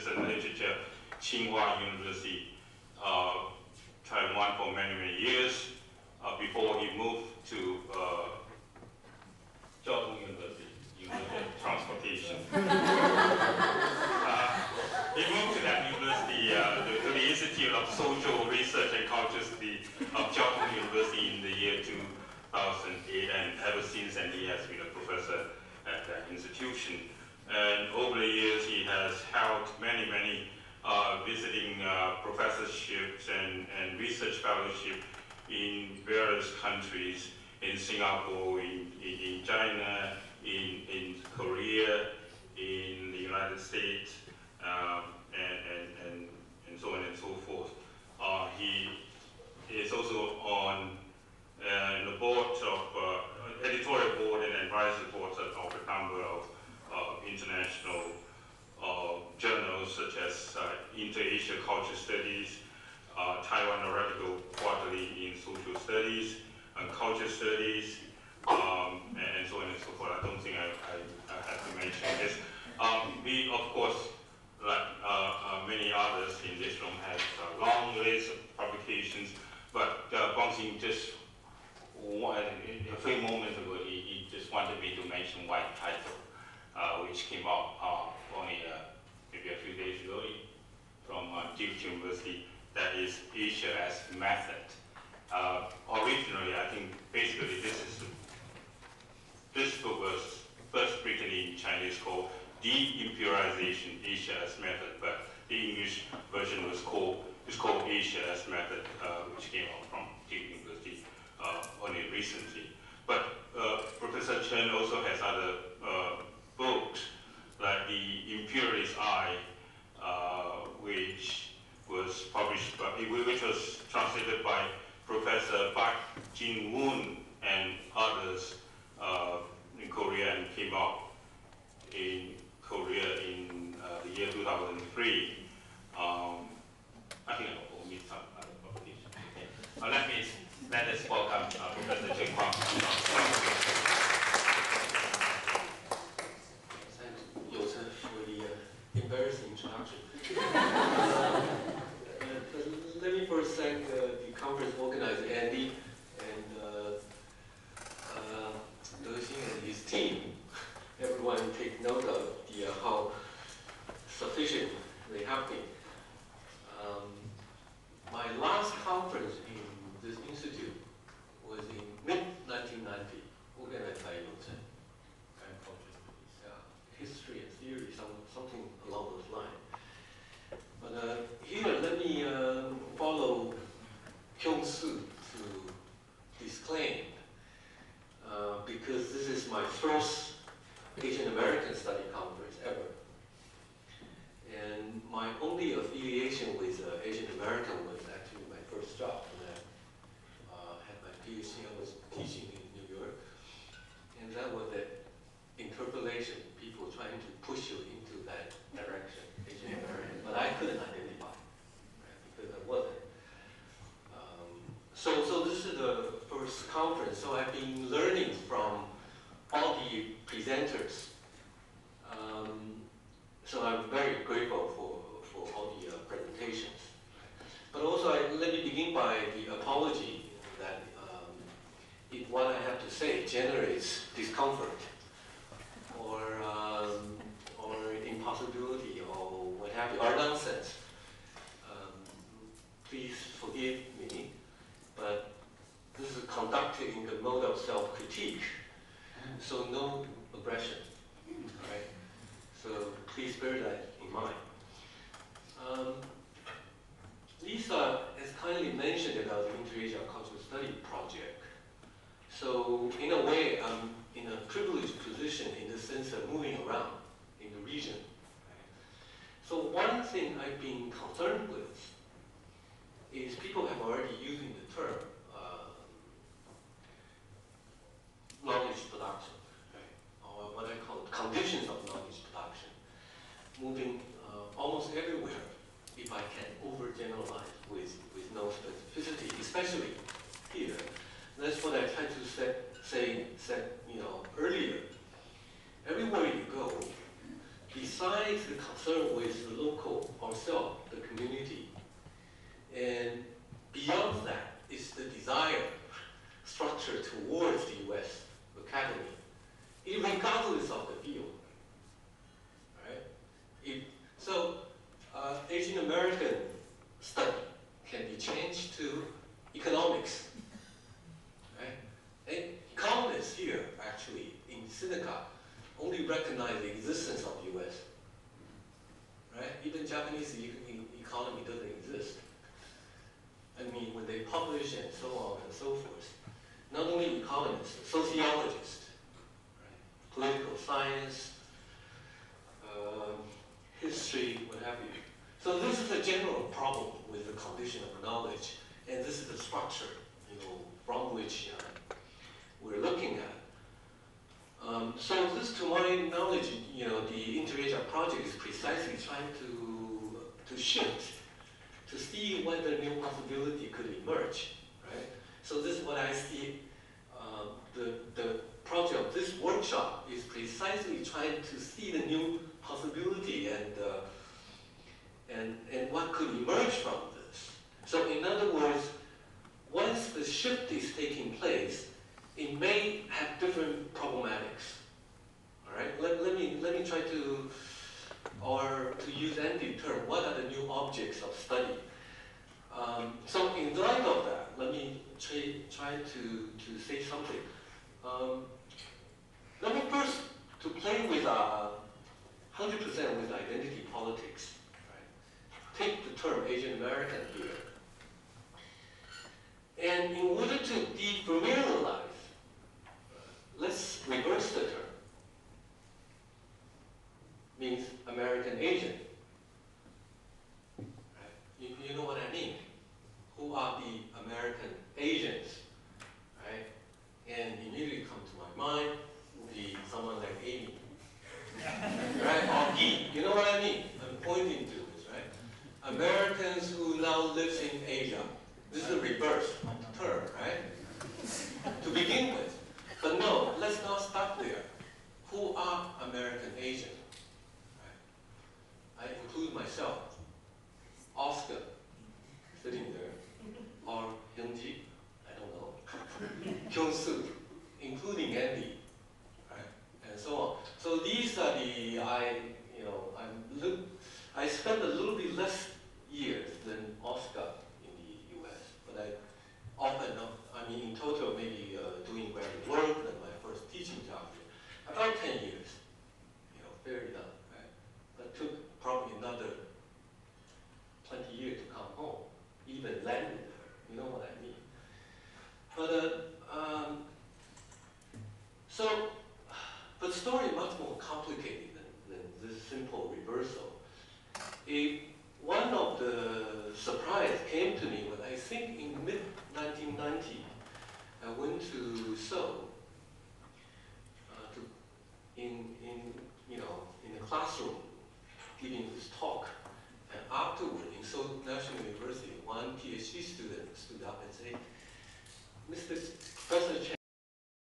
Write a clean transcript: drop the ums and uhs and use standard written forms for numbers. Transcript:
and Literature, Tsinghua University, Taiwan for many, many years before he moved to Jiaotong University, Transportation. He moved to that university, to the Institute of Social Research and Culture Study of Jiaotong University in the year 2008, and ever since then he has been a professor at that institution. And over the years he has held many, many visiting professorships and research fellowship in various countries, in Singapore, in China, in Korea, in the United States, and so on and so forth. He is also on the board of editorial board and advisory boards of a number of international journals such as Inter-Asia Culture Studies, Taiwan Article Quarterly in Social Studies, and Culture Studies, and so on and so forth. I don't think I have to mention this. We, of course, like many others in this room, have a long list of publications, but Guangxin just a few moments ago, he just wanted me to mention one title, which came out only maybe a few days ago from Duke University, that is Asia as Method. Originally, I think basically this book was first written in Chinese called De-Imperialization, Asia as Method, but the English version was called Asia as Method, which came out from Duke University only recently. But Professor Chen also has other books, like The Imperialist Eye, which was published by, which was translated by Professor Park Jin-woon and others in Korea, and came out in Korea in the year 2003. I think I will meet some other publications. Okay. Let us welcome Professor Chen Huang. Thanks, Yu-cheng, for the embarrassing introduction. Let me first thank the conference organizer, Andy, and Yoneyama and his team. Everyone take note of how sufficient they have been. My last conference in this institute was in mid-1990, organized by Yu-cheng, history and theory, something along those lines. But here, let me follow Hyungji to disclaim, because this is my first Asian American Study Conference ever. And my only affiliation with Asian American was actually my first job when I had my PhD. I was teaching in New York. And that was the interpolation, people trying to push you into that direction, Asian American. But I couldn't identify, right, because I wasn't. So this is the first conference. So I've been learning from all the presenters. So I'm very grateful for all the presentations. But also, let me begin by the apology that if what I have to say generates discomfort or impossibility or what have you, or nonsense, please forgive me. But this is conducted in the mode of self-critique, so no aggression, right? So please bear that in mind. Lisa has kindly mentioned about the Inter-Asia Cultural Study project. So in a way, I'm in a privileged position in the sense of moving around in the region. Right? So one thing I've been concerned with is people have already using the term knowledge production, right? Or what I call conditions of knowledge production, moving almost everywhere, if I can overgeneralize with no specificity, especially here. That's what I tried to say earlier. Everywhere you go, these besides the concern with the local ourselves, the community, and beyond that is the desired structure towards the U.S. academy, regardless of the field. Right? Asian American study can be changed to economics. Right? And economists here, actually, in Seneca, only recognize the existence of the U.S. Right? Even Japanese economy doesn't exist. I mean, when they publish and so on and so forth, not only economists, sociologists, right? Political science, history, what have you. So this is a general problem with the condition of knowledge, and this is the structure, from which we're looking at. So this, to my knowledge, the Inter-Asia project is precisely trying to shift, to see whether new possibility could emerge, right? So this is what I see. The project of this workshop is precisely trying to see the new possibility and what could emerge from this. So in other words, once the shift is taking place, it may have different problematics. All right, let me try to, or to use Andy's term, what are the new objects of study? So in light of that, let me try to say something. Let me first to play with 100% with identity politics. Right? Take the term Asian American here. And in order to defamiliarize, let's reverse the term. Means American Asian. Right? You know what I mean? Who are the American Asians? Right? And immediately come to my mind would be someone like Amy. Right? Or Guy. You know what I mean? I'm pointing to this, right? Americans who now live in Asia. This is a reverse term, right? To begin with. But no, let's not stop there. Who are American Asian? Right? I include myself. Oscar, sitting there. Or Hyungji, I don't know. Kyung-soo, including Andy. Right? And so on. So these are the, I spent a little bit less years than Oscar in the US, but I often, in total maybe doing graduate work and my first teaching job here, about 10 years, fairly done, right? But took probably another 20 years to come home, even landed there, you know what I mean? But, but the story is much more complicated than this simple reversal. One of the surprise came to me when I think in mid-1990, I went to Seoul in a classroom giving this talk. And afterward, in Seoul National University, one PhD student stood up and said, Professor Chen,